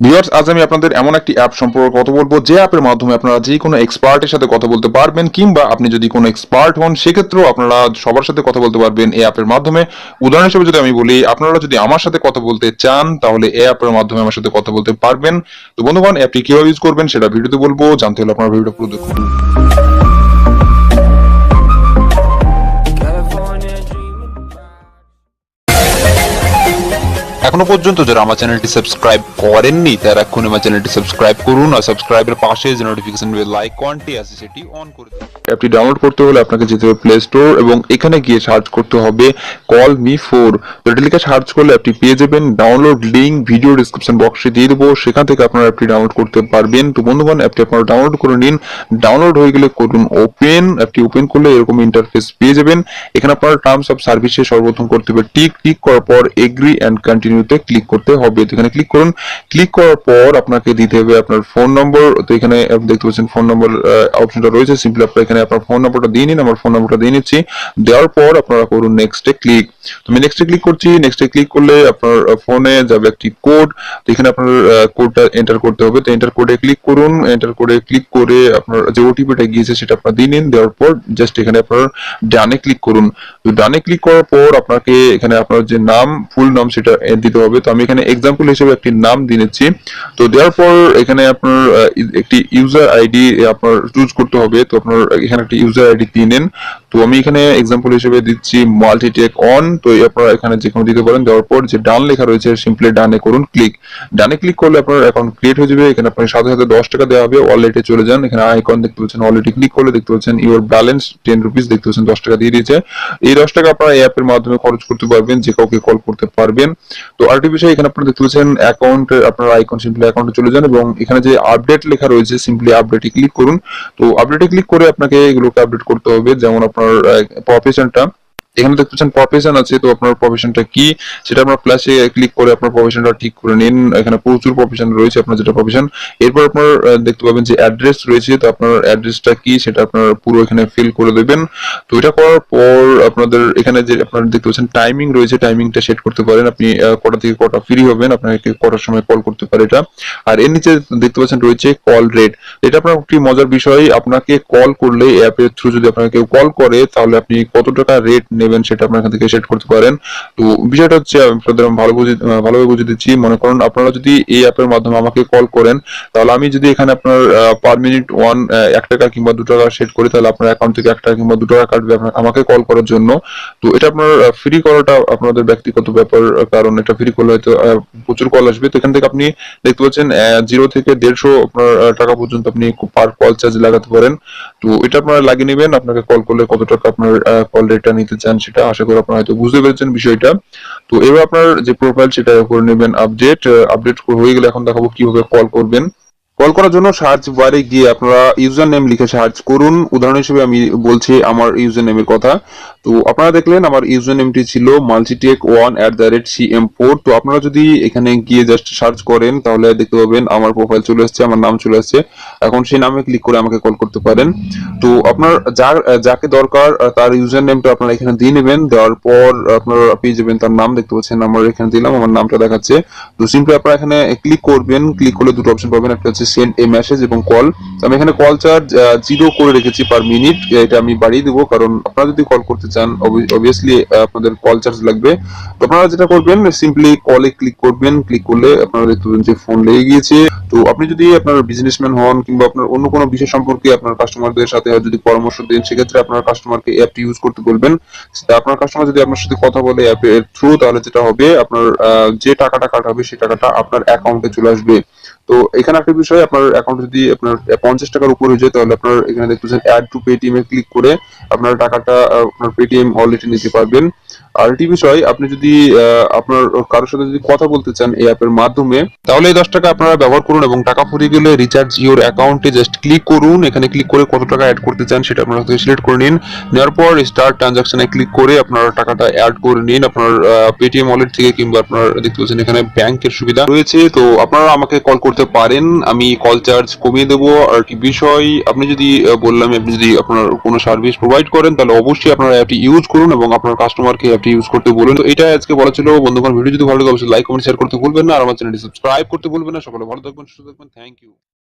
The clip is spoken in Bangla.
ভিউয়ার্স, আজ আমি আপনাদের এমন একটি অ্যাপ সম্পর্কে কথা বলবো যে অ্যাপের মাধ্যমে আপনারা যে কোনো এক্সপার্টের সাথে কথা বলতে পারবেন, কিংবা আপনি যদি কোনো এক্সপার্ট হন সেক্ষেত্রেও আপনারা সবার সাথে কথা বলতে পারবেন এই অ্যাপের মাধ্যমে। উদাহরণ হিসেবে যদি আমি বলি, আপনারা যদি আমার সাথে কথা বলতে চান তাহলে এই অ্যাপের মাধ্যমে আমার সাথে কথা বলতে পারবেন। তো বন্ধুগণ, অ্যাপটি কিভাবে ইউজ করবেন সেটা ভিডিওতে বলবো, জানতে হলে আপনারা ভিডিওটা পুরো দেখুন। এখনো পর্যন্ত যারা আমার চ্যানেলটি সাবস্ক্রাইব করেননি তারা এখনই আমার চ্যানেলটি সাবস্ক্রাইব করুন, আর সাবস্ক্রাইবের পাশে যে নোটিফিকেশন বেল আইকনটি আছে সেটি অন করে দিন। অ্যাপটি ডাউনলোড করতে হলে আপনাকে যেতে হবে প্লে স্টোর এবং এখানে গিয়ে সার্চ করতে হবে CallMe4। তো এটা লিখে সার্চ করলে অ্যাপটি পেয়ে যাবেন। ডাউনলোড লিংক ভিডিও ডেসক্রিপশন বক্সে দিয়ে দেবো, সেখান থেকে আপনারা অ্যাপটি ডাউনলোড করতে পারবেন। তো বন্ধুগণ, অ্যাপটি আপনারা ডাউনলোড করে নিন। ডাউনলোড হয়ে গেলে করুন ওপেন। অ্যাপটি ওপেন করলে এরকম ইন্টারফেস পেয়ে যাবেন। এখানে আপনারা টার্মস অফ সার্ভিসে সর্বপ্রথম করতে হবে টিক করার পর এগ্রি অ্যান্ড কন্টিনিউতে ক্লিক করতে হবে। তো এখানে ক্লিক করুন। ক্লিক করার পর আপনাকে দিতে হবে আপনার ফোন নম্বর। তো এখানে দেখতে পাচ্ছেন ফোন নম্বর অপশনটা রয়েছে। সিম্পলি আপনারা এখানে আপনার ফোন নম্বরটা দিয়ে নিন। আমার ফোন নম্বরটা দিয়ে নিচ্ছি। দেওয়ার পর আপনারা করুন নেক্সটে ক্লিক। তো আমি নেক্সটে ক্লিক করছি। নেক্সটে ক্লিক করলে আপনার ফোনে যাবে একটি কোড। তো এখানে আপনার কোডটা এন্টার করতে হবে। তো এন্টার কোডে ক্লিক করুন। এন্টার কোডে ক্লিক করে আপনার যে ওটিপিটা গিয়েছে সেটা আপনারা দিয়ে নিন। দেওয়ার পর জাস্ট এখানে আপনার ডানে ক্লিক করুন। তো ডানে ক্লিক করার পর আপনাকে এখানে আপনার যে নাম, ফুল নাম সেটা দিতে হবে। তো আমি এখানে এক্সাম্পল হিসেবে একটি নাম দিয়ে নিচ্ছি। তো দেওয়ার পর এখানে আপনার একটি ইউজার আইডি আপনার চুজ করতে হবে। তো আপনার এখানে একটি ইউজার আইডি দিয়ে নেন। তো আমি এখানে এক্সাম্পল হিসেবে দিচ্ছি মাল্টিটেক অন। তো আপনারা এখানে যে কোনো দিতে পারেন। দেওয়ার পর যে ডান লেখা রয়েছে সিম্পলি ডানে করুন ক্লিক। ডানে ক্লিক করলে আপনার অ্যাকাউন্ট ক্রিয়েট হয়ে যাবে। এখানে আপনার সাথে সাথে 10 টাকা দেওয়া হবে। ওয়ালেটে চলে যান। এখানে আইকন দেখতে পাচ্ছেন, ওয়ালেটে ক্লিক করলে দেখতে পাচ্ছেন ইওর ব্যালেন্স 10 রুপিস দেখতে পাচ্ছেন, 10 টাকা দিয়ে দিয়েছে। এই 10 টাকা আপনারা এই অ্যাপের মাধ্যমে খরচ করতে পারবেন, যে কাউকে কল করতে পারবেন। তো আরেকটি বিষয়, এখানে আপনারা দেখতে পাচ্ছেন অ্যাকাউন্টে আপনার আইকন, সিম্পলি অ্যাকাউন্টে চলে যান এবং এখানে যে আপডেট লেখা রয়েছে সিম্পলি আপডেটে ক্লিক করুন। তো আপডেটে ক্লিক করে আপনাকে এগুলোকে আপডেট করতে হবে। যেমন আপনার প্রফেশনটা এখানে দেখতে পাচ্ছেন প্রফেশন আছে। তো আপনার প্রফেশনটা কি সেটা আপনার প্লাসে ক্লিক করে আপনার প্রফেশনটা ঠিক করে নিন। এখানে প্রচুর প্রফেশন রয়েছে, আপনার যেটা প্রফেশন। এরপর আপনার দেখতে পাবেন যে অ্যাড্রেস রয়েছে। তো আপনার অ্যাড্রেসটা কি সেটা আপনার পুরো এখানে ফিল করে দেবেন। তো এটা করার পর আপনাদের এখানে যে আপনারা দেখতে পাচ্ছেন টাইমিং রয়েছে, টাইমিংটা সেট করতে পারেন। আপনি কটা থেকে কটা ফ্রি হবেন, আপনাকে কটার সময় কল করতে পারে এটা। আর এর নিচে দেখতে পাচ্ছেন রয়েছে কল রেট। এটা আপনার একটি মজার বিষয়। আপনাকে কল করলে অ্যাপের থ্রু যদি আপনাকে কেউ কল করে তাহলে আপনি কত টাকা রেট নেবেন সেটা আপনার এখান থেকে সেট করতে পারেন। তো বিষয়টা হচ্ছে আপনাদের ভালোভাবে বুঝিয়ে দিচ্ছি। মনে করুন আপনারা যদি এই অ্যাপের মাধ্যমে আমাকে কল করেন তাহলে আমি যদি এখানে আপনার পার মিনিট 1 টাকা কিংবা 2 টাকা সেট করি তাহলে আপনার অ্যাকাউন্ট থেকে 1 টাকা কিংবা 2 টাকা কাটবে আমাকে কল করার জন্য। তো এটা আপনার ফ্রি করাটা আপনাদের ব্যক্তিগত ব্যাপার, কারণ এটা ফ্রি করলে হয়তো প্রচুর কল আসবে। তো এখান থেকে আপনি দেখতে পাচ্ছেন 0 থেকে 150 আপনার টাকা পর্যন্ত আপনি পার কল চার্জ লাগাতে পারেন। তো এটা আপনারা লাগিয়ে নেবেন। আপনাকে কল করলে কত টাকা আপনার কল রেটটা নিতে চান সেটা আশা করি আপনারা হয়তো বুঝতে পেরেছেন বিষয়টা। তো এবার আপনার যে প্রোফাইল সেটা করে নেবেন আপডেট হয়ে গেলে এখন দেখাবো কিভাবে কল করবেন। কল করার জন্য সার্চ বারে গিয়ে আপনারা ইউজার নেম লিখে সার্চ করুন। উদাহরণ হিসেবে আমি বলছি আমার ইউজার নেমের কথা। তো আপনারা দেখলেন আমার ইউজার নেমটি ছিল multitek1@cm4। তো আপনারা যদি এখানে গিয়ে জাস্ট সার্চ করেন তাহলে দেখতে পাবেন আমার প্রোফাইল চলে আসছে, আমার নাম চলে আসছে। এখন সেই নামে ক্লিক করে আমাকে কল করতে পারেন। তো আপনার যাকে দরকার তার ইউজার নেমটা আপনারা এখানে দিয়ে নেবেন। দেওয়ার পর আপনারা পেয়ে যাবেন তার নাম, দেখতে পাচ্ছেন আমার এখানে দিলাম, আমার নামটা দেখাচ্ছে। তো সিম্পলি আপনারা এখানে ক্লিক করবেন। ক্লিক করলে দুটো অপশন পাবেন, একটা হচ্ছে সেন্ড এ মেসেজ এবং কল। আমি এখানে কল চার্জ 0 করে রেখেছি পার মিনিট। এটা আমি বাড়িয়ে দেবো, কারণ আপনারা যদি কল করতে চান অবভিয়াসলি আপনাদের কল চার্জ লাগবে। তো আপনারা যেটা করবেন সিম্পলি কলে ক্লিক করবেন। ক্লিক করলে আপনারা দেখতে পাবেন যে ফোন লেগে গিয়েছে। তো আপনি যদি আপনার বিজনেসম্যান হন কিংবা আপনার অন্য কোনো বিষয় সম্পর্কে আপনার কাস্টমারদের সাথে যদি পরামর্শ দেন সেক্ষেত্রে আপনার কাস্টমারকে অ্যাপটি ইউজ করতে বলবেন। আপনার কাস্টমার যদি আপনার সাথে কথা বলে অ্যাপের থ্রু, তাহলে যেটা হবে আপনার যে টাকাটা কাটা হবে সেই টাকাটা আপনার অ্যাকাউন্টে চলে আসবে। তো এখানে একটা বিষয়, আপনার অ্যাকাউন্ট যদি আপনার 50 টাকার উপর হয়ে যায় তাহলে আপনার এখানে দেখতেছেন অ্যাড টু পেটিএম এ ক্লিক করে আপনার টাকাটা আপনার পেটিএম ওয়ালেটে নিতে পারবেন। আর একটি বিষয়, আপনি যদি আপনার কারোর সাথে যদি কথা বলতে চান এই অ্যাপের মাধ্যমে তাহলে এই 10 টাকা আপনারা ব্যবহার করুন এবং টাকা ফুরিয়ে গেলে রিচার্জ ইওর অ্যাকাউন্টে জাস্ট ক্লিক করুন। এখানে ক্লিক করে কত টাকা অ্যাড করতে চান সেটা আপনারা সিলেক্ট করে নিন। নেওয়ার পর স্টার্ট ট্রানজাকশনে ক্লিক করে আপনার টাকাটা অ্যাড করে নিন আপনার পেটিএম ওয়ালেট থেকে, কিংবা আপনার দেখতে পাচ্ছেন এখানে ব্যাংকের সুবিধা রয়েছে। তো আপনারা আমাকে কল করতে পারেন, আমি কল চার্জ কমিয়ে দেবো। আর কি বিষয়, আপনি যদি বললাম আপনি যদি আপনার কোনো সার্ভিস প্রোভাইড করেন তাহলে অবশ্যই আপনারা অ্যাপটি ইউজ করুন এবং আপনার কাস্টমারকে অ্যাপটি ইউজ করতে বলবেন। তো এটা আজকে বলা ছিল বন্ধুগণ। ভিডিও যদি ভালো লাগে অবশ্যই লাইক কমেন্ট শেয়ার করতে ভুলবেন না, আর আমার চ্যানেলটি সাবস্ক্রাইব করতে ভুলবেন না। সকলে ভালো থাকবেন, সুস্থ থাকবেন। Thank you.